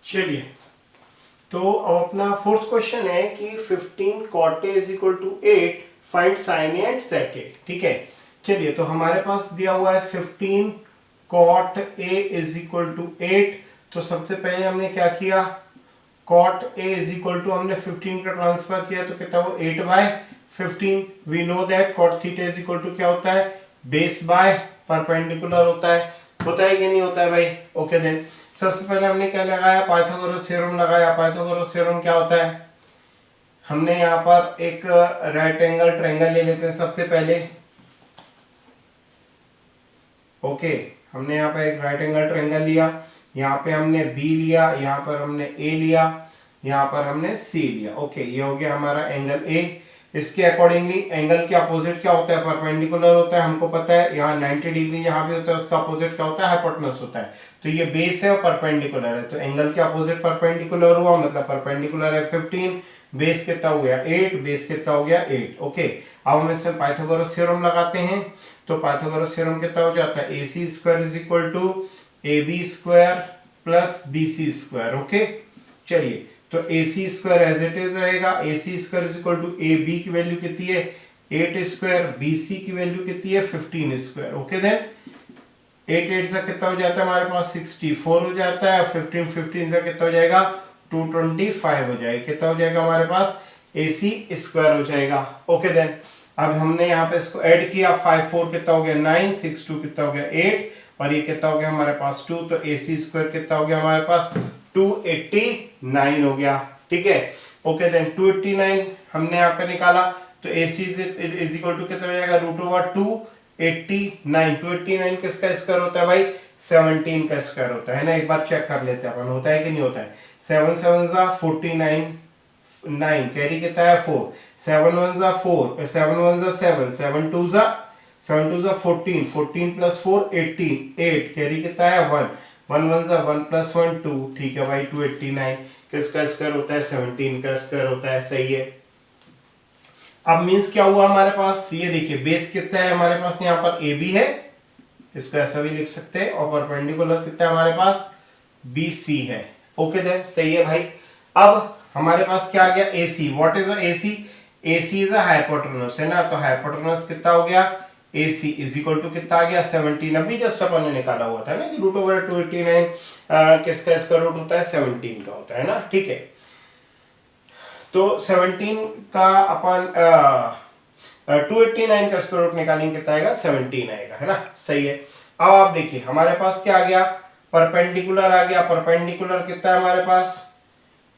चलिए, तो अब अपना फोर्थ क्वेश्चन है कि 15 cot A is equal to 8, find sin A and sec A। ठीक है, चलिए, तो हमारे पास दिया हुआ है 15 cot A is equal to 8। तो सबसे पहले हमने क्या किया, cot A is equal to हमने 15 का ट्रांसफर किया तो कितना वो 8/15। We know that cot theta is equal to क्या होता है, बेस बाय परपेंडिकुलर होता है कि नहीं होता है भाई। ओके देन, सबसे पहले हमने क्या लगाया, पाइथागोरस थ्योरम लगाया। पाइथागोरस थ्योरम क्या होता है, हमने यहाँ पर एक राइट एंगल ट्रायंगल ले लेते हैं सबसे पहले। ओके, हमने यहाँ पर एक राइट एंगल ट्रायंगल लिया, यहाँ पे हमने बी लिया, यहाँ पर हमने ए लिया, यहाँ पर हमने सी लिया। ओके, ये हो गया हमारा एंगल ए। इसके अकॉर्डिंगली एंगल के अपोजिट क्या होता है, परपेंडिकुलर होता है। हमको पता है यहाँ 90 डिग्री यहाँ भी होता है, उसका अपोजिट क्या होता है, हाइपोटेनस होता है। तो ये बेस है और परपेंडिकुलर है, तो एंगल के अपोजिट परपेंडिकुलर हुआ, मतलब परपेंडिकुलर है 15, बेस कितना हो गया 8, बेस कितना हो गया 8। ओके, अब हम इसमें पाइथागोरस थ्योरम लगाते हैं। तो पाइथागोरस थ्योरम कितना हो जाता है, AC square is equal to AB square plus BC square. Okay, चलिए, तो AC square as it is रहेगा। AC square is equal to AB की वैल्यू कितनी है 8 स्क्वायर, BC की वैल्यू कितनी है 15 स्क्वायर। ओके देन, 8 से कितना हो जाता है हमारे पास 64 हो जाता है, 15 से कितना हो जाएगा 225 हो जाएगा। कितना हो जाएगा हमारे पास AC स्क्वायर हो जाएगा। ओके देन, अब हमने यहाँ पे इसको ऐड किया, 5 4 कितना हो गया 9, 6 2 कितना हो गया 8, और ये कितना हो गया हमारे पास 2, तो AC स्क्वायर कितना हो गया हमारे पास 289 हो गया। ठीक है, ओके देन 289 हमने यहाँ पे निकाला, तो AC इज इक्वल टू कितना हो जाएगा √289। 289 किसका स्क्वायर होता है भाई, 17 का स्क्वायर होता है ना। एक बार चेक कर लेते हैं अपन, होता है कि नहीं होता है। 7 7 49, 9 कैरी कितना है 4, 7 1 4, 7 1 7, 7 2 14, 14 प्लस 4 18, 8 कैरी कितना है 1, 1 1 1 प्लस 1 2। ठीक है भाई, 289 किसका स्क्वायर होता है, 17 का स्क्वायर होता है। सही है। अब मींस क्या हुआ हमारे पास, ये देखिए बेस कितना है हमारे पास, यहाँ पर AB है, इसको ऐसा भी लिख सकते हैं, और परपेंडिकुलर कितना है हमारे पास BC है। ओके देन, सही है भाई। अब हमारे पास क्या आ गया AC। What is AC? AC is a hypotenuse, है ना। तो हाइपोटेनस कितना हो गया, AC इज इक्वल टू कितना आ गया 17। अभी जस्ट अपन ने निकाला हुआ था ना कि √289 किसका स्क्वायर रूट होता है 17 का होता है ना। ठीक है, तो 17 का अपन 289 का स्क्वायर रूट निकालेंगे कितना आएगा 17 आएगा, है ना। सही है। अब आप देखिए हमारे पास क्या आ गया, परपेंडिकुलर आ गया। परपेंडिकुलर कितना है हमारे पास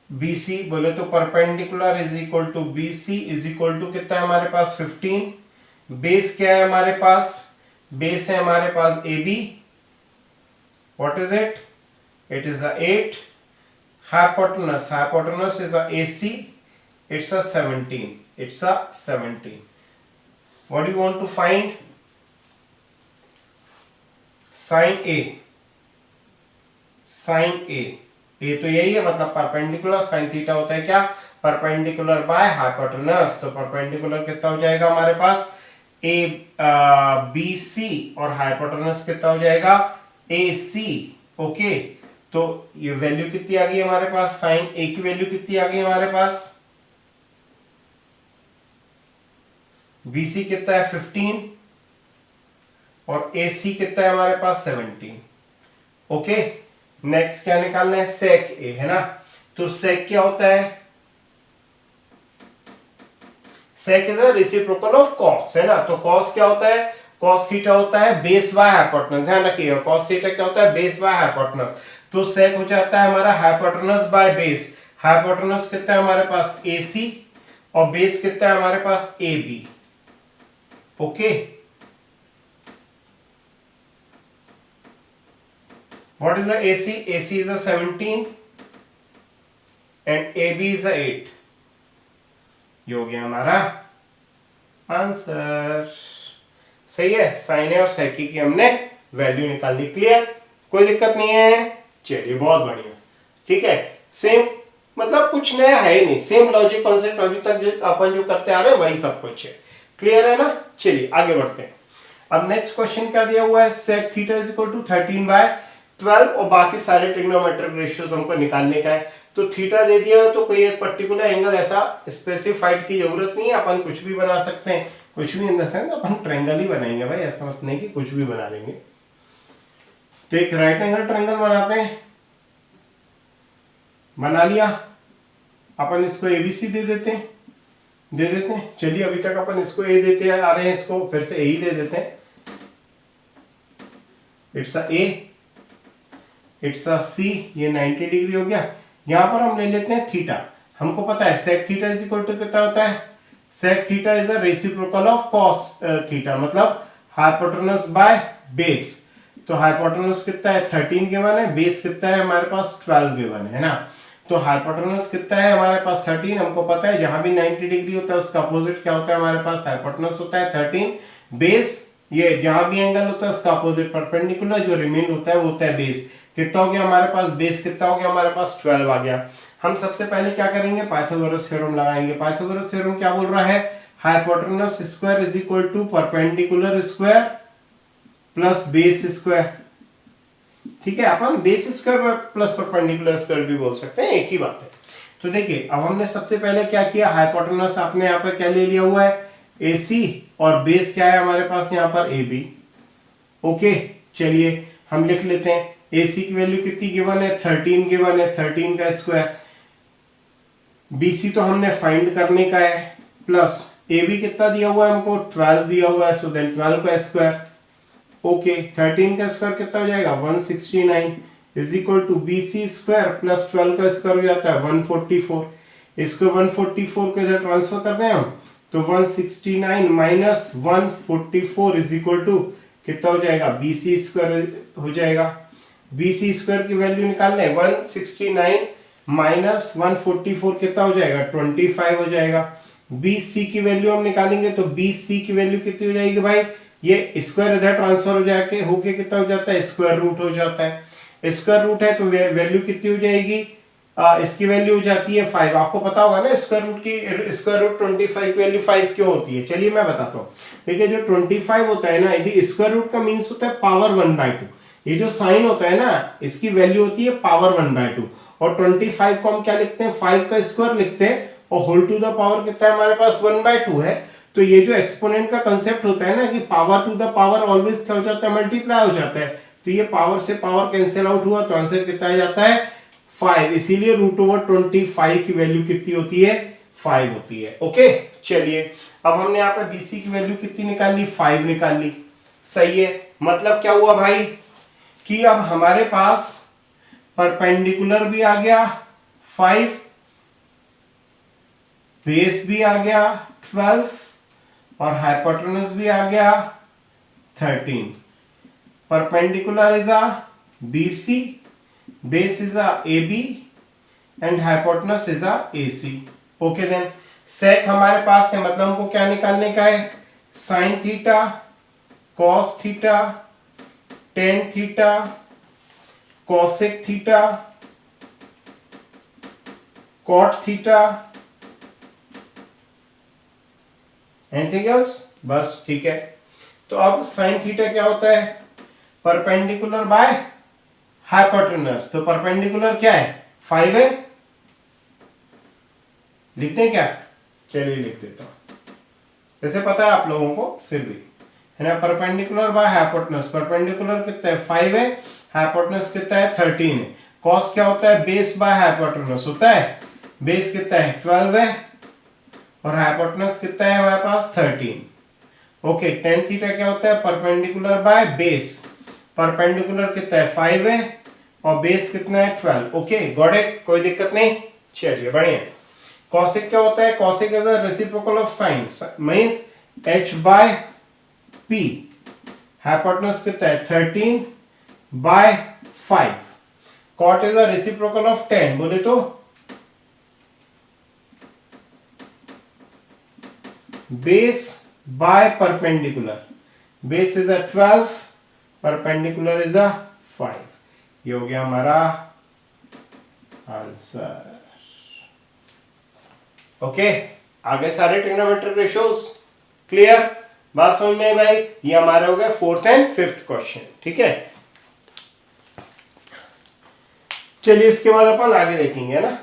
BC, बोले तो perpendicular is equal to BC is equal to कितना है हमारे पास 15। बेस क्या है हमारे पास, बेस है हमारे पास AB, what is it, it is a 8। hypotenuse is a AC, it's a 17, it's a 17। what do you want to find, sin A, A तो यही है, मतलब परपेंडिकुलर sin थीटा होता है क्या, परपेंडिकुलर बाय हाइपोटेनस। तो परपेंडिकुलर कितना हो जाएगा हमारे पास BC, और हाइपोटेनस कितना हो जाएगा AC। ओके, तो ये वैल्यू कितनी आ गई हमारे पास, sin A की वैल्यू कितनी आ गई हमारे पास, BC कितना है 15, और AC कितना है हमारे पास 17। ओके, नेक्स्ट क्या निकालना है, sec A, है ना। तो sec क्या होता है, sec is a reciprocal of cos, है ना। तो cos क्या होता है, cos थीटा होता है बेस बाय हाइपोटेनस, ध्यान रखिएगा। cos थीटा क्या होता है, बेस बाय हाइपोटेनस। तो sec हो जाता है हमारा हाइपोटेनस बाय बेस। हाइपोटेनस कितना है हमारे पास AC, और बेस कितना है हमारे पास AB। Okay, what is the AC? AC is a 17 and AB is a 8। ये हो गया हमारा आंसर। सही है, साइन है और sec की हमने वैल्यू निकाल ली। क्लियर, कोई दिक्कत नहीं है। चलिए, बहुत बढ़िया। ठीक है, सेम, मतलब कुछ नया है ही नहीं, सेम लॉजिक कॉन्सेप्ट अभी तक जो अपन जो करते आ रहे हैं वही सब कुछ है। क्लियर है ना। चलिए आगे बढ़ते हैं। अब नेक्स्ट क्वेश्चन क्या दिया हुआ है, sec theta is equal to 13 12 और बाकी सारे ट्रिग्नोमेट्रिक रेशियोज हमको निकालने का है। तो थीटा दे दिया है तो कोई एक पर्टिकुलर एंगल ऐसा स्पेसिफाइड की जरूरत नहीं है, अपन कुछ भी बना सकते हैं। कुछ भी इन द सेंस अपन ट्रायंगल ही बनाएंगे भाई, ऐसा मत नहीं कि कुछ भी बना लेंगे। तो एक राइट एंगल ट्रायंगल बनाते हैं, बना लिया। अपन इसको एबीसी दे देते हैं। चलिए अभी तक अपन इसको ए देते आ रहे हैं, इसको फिर से ए ही दे देते हैं। It's a A, it's a सी, ये 90 डिग्री हो गया। यहां पर हम ले लेते हैं थीटा। हमको पता है sec theta is equal to कितना होता है, sec theta is the reciprocal of cos theta, मतलब हाइपोटेनस बाय बेस। तो हाइपोटेनस कितना है 13 गिवन है, बेस कितना है हमारे पास 12 गिवन है ना। तो हाइपोटेनस कितना है हमारे पास 13, हमको पता है जहां भी 90 डिग्री होता है उसका अपोजिट क्या होता है हमारे पास, हाइपोटेनस होता है 13। बेस, ये जहां भी एंगल होता है उसका अपोजिट परपेंडिकुलर, जो रिमेन होता है वो होता है बेस। कितना हो गया हमारे पास, बेस कितना हो गया हमारे पास 12 आ गया। हम सबसे पहले क्या करेंगे, पाइथागोरस थ्योरम लगाएंगे। पाइथागोरस थ्योरम क्या बोल रहा है, hypotenuse square is equal to perpendicular square plus base square. ठीक है, अपन base square plus perpendicular square भी बोल सकते हैं, एक ही बात है। तो देखिए अब हमने सबसे पहले क्या किया, हाइपोटेनस आपने यहाँ पर क्या ले लिया हुआ है AC, और बेस क्या है हमारे पास यहाँ पर AB। ओके, चलिए हम लिख लेते हैं। AC की वैल्यू कितनी गिवन है, 13 गिवन है, 13 का स्क्वायर। BC तो हमने फाइंड करने का है, प्लस AB कितना दिया हुआ है हमको, 12 दिया हुआ है, सो देन 12 का स्क्वायर। ओके, 13 का स्क्वायर कितना हो जाएगा 169 is equal to BC square plus 12 का स्क्वायर हो जाता है 144। इसको 144 को इधर ट्रांसफर कर दें हम, तो 169 माइनस 144 इज इक्वल टू कितना हो जाएगा, BC स्क्वायर हो जाएगा। BC स्क्वायर की वैल्यू निकालना है, 169 माइनस 144 कितना हो जाएगा, 25 हो जाएगा। BC की वैल्यू हम निकालेंगे तो BC की वैल्यू कितनी हो जाएगी भाई, ये स्क्वायर इधर ट्रांसफर हो जाके होके कितना हो जाता है, स्क्वायर रूट हो जाता है। स्क्वायर रूट है तो वैल्यू कितनी हो जाएगी, इसकी वैल्यू हो जाती है 5। आपको पता होगा ना स्क्वायर रूट की, स्क्वायर रूट 25 की वैल्यू 5 क्यों होती है, चलिए मैं बताता हूँ। देखिए जो 25 होता है ना, यदि स्क्वायर रूट का मीन्स होता है पावर 1/2। ये जो साइन होता है ना, इसकी वैल्यू होती है पावर 1/2। और 25 को हम क्या लिखते हैं, 5 का स्क्वायर लिखते हैं, और होल टू द पावर कितना है हमारे पास 1/2 है। तो ये जो एक्सपोनेंट का कंसेप्ट होता है ना कि power to the power always क्या हो जाता है, मल्टीप्लाई हो जाता है। तो ये पावर से पावर कैंसिल आउट हुआ तो आंसर कितना आ जाता है 5। इसीलिए √25 की वैल्यू कितनी होती है, 5 होती है। ओके, चलिए अब हमने यहाँ पे BC की वैल्यू कितनी निकाल ली, 5 निकाल ली। सही है, मतलब क्या हुआ भाई कि अब हमारे पास परपेंडिकुलर भी आ गया 5, बेस भी आ गया 12 और हाइपोटेनस भी आ गया 13। Perpendicular is a BC, base is a AB and hypotenuse is a AC। Okay then, सेक हमारे पास है, मतलब हमको क्या निकालने का है, sine theta, cos theta, tan theta, cosec theta, cot theta, anything else, बस ठीक है। तो अब साइन थीटा क्या होता है, परपेंडिकुलर बाय हाइपोटेनस। तो परपेंडिकुलर क्या है 5 है, लिखते हैं क्या, चलिए लिख देता हूं, वैसे पता है आप लोगों को फिर भी है ना। परपेंडिकुलर बाय हाइपोटेनस, परपेंडिकुलर कितना है 5 है, हाइपोटेनस कितना है 13 है। कॉस क्या होता है, बेस बाय हाइपोटेनस होता है, बेस कितना है 12 है और हाइपोटेनस कितना है हमारे पास 13। ओके, टेन थीटा क्या होता है, परपेंडिकुलर बाय बेस, परपेंडिकुलर कितना है 5 है और बेस कितना है 12। ओके गॉट इट, कोई दिक्कत नहीं, चलिए बढ़िया। कॉसेक क्या होता है, cosec is the reciprocal of sine, means h/p। Hypotenuse कितना है 13/5। Cot is the reciprocal of 10, बोले तो base by perpendicular, base is a 12, perpendicular is a 5। ये हो गया हमारा आंसर। ओके, आगे सारे ट्रिग्नोमेट्रिक रेशियोज क्लियर, बात समझ में भाई। ये हमारे हो गया 4th एंड 5th क्वेश्चन, ठीक है। चलिए इसके बाद अपन आगे देखेंगे, है ना।